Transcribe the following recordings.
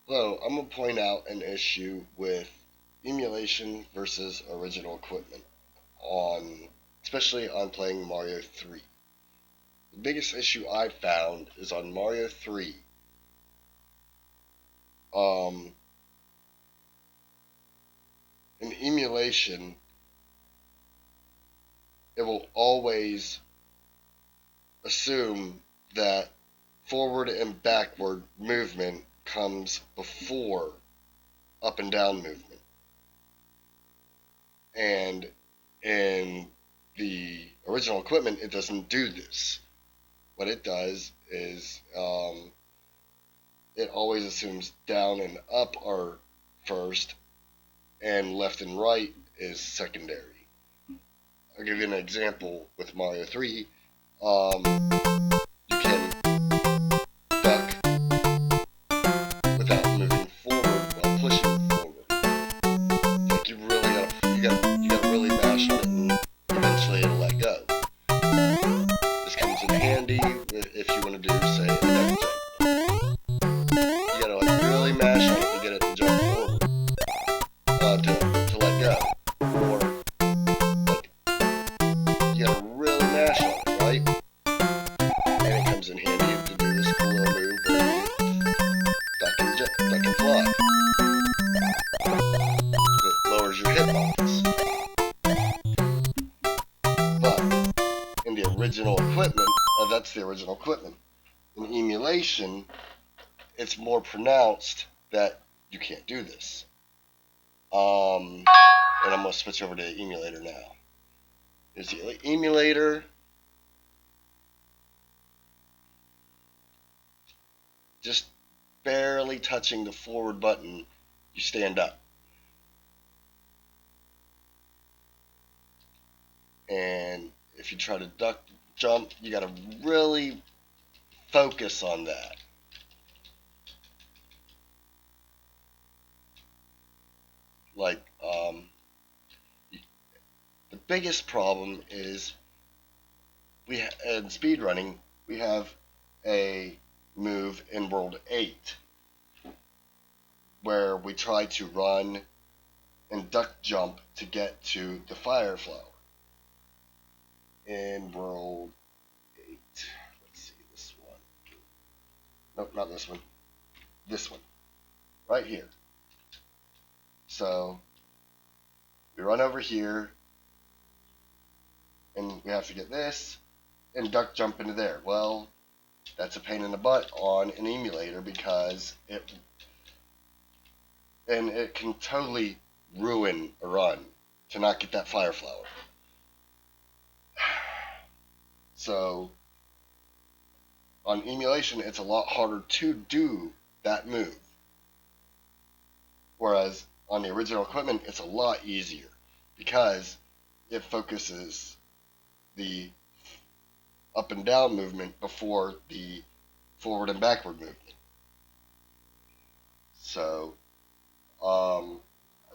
So I'm going to point out an issue with emulation versus original equipment especially on playing Mario 3. The biggest issue I found is on Mario 3. Um, in emulation, it will always assume that forward and backward movement comes before up and down movement. And in the original equipment, it doesn't do this. What it does is it always assumes down and up are first, and left and right is secondary. I'll give you an example with Mario 3. You can duck without moving forward while pushing forward. Like you gotta really mash on it, and eventually it'll let go. This comes in handy if you want to do, say, a neck jump. You gotta like really mash on it to get it to jump forward, to let go. Or like you gotta really mash on it, right? And it comes in handy to do this cool little move where you duck and fly. It lowers your hitbox. But in the original equipment, that's the original equipment. In emulation, it's more pronounced that you can't do this. And I'm going to switch over to emulator now. Here's the emulator. Just barely touching the forward button, you stand up. And if you try to duck jump, you got to really focus on that. Like, the biggest problem is in speedrunning, we have a move in World 8 where we try to run and duck jump to get to the fire flower. In World 8, let's see, this one. Nope, not this one. This one. Right here. So, we run over here, and we have to get this, and duck jump into there. Well, that's a pain in the butt on an emulator because it can totally ruin a run to not get that fire flower. So, on emulation, it's a lot harder to do that move. Whereas on the original equipment, it's a lot easier because it focuses the up and down movement before the forward and backward movement. So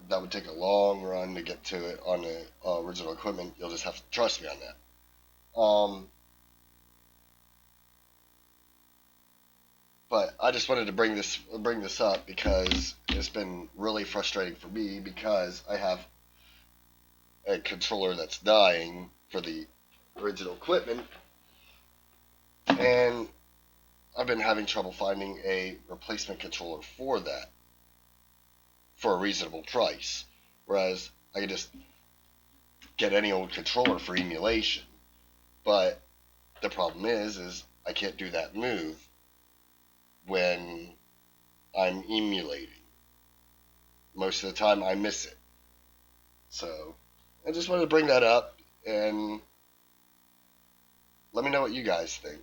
that would take a long run to get to it on the original equipment. You'll just have to trust me on that. But I just wanted to bring this up because it's been really frustrating for me because I have a controller that's dying for the original equipment, and I've been having trouble finding a replacement controller for that for a reasonable price, whereas I could just get any old controller for emulation. But the problem is I can't do that move when I'm emulating. Most of the time I miss it. So I just wanted to bring that up and let me know what you guys think.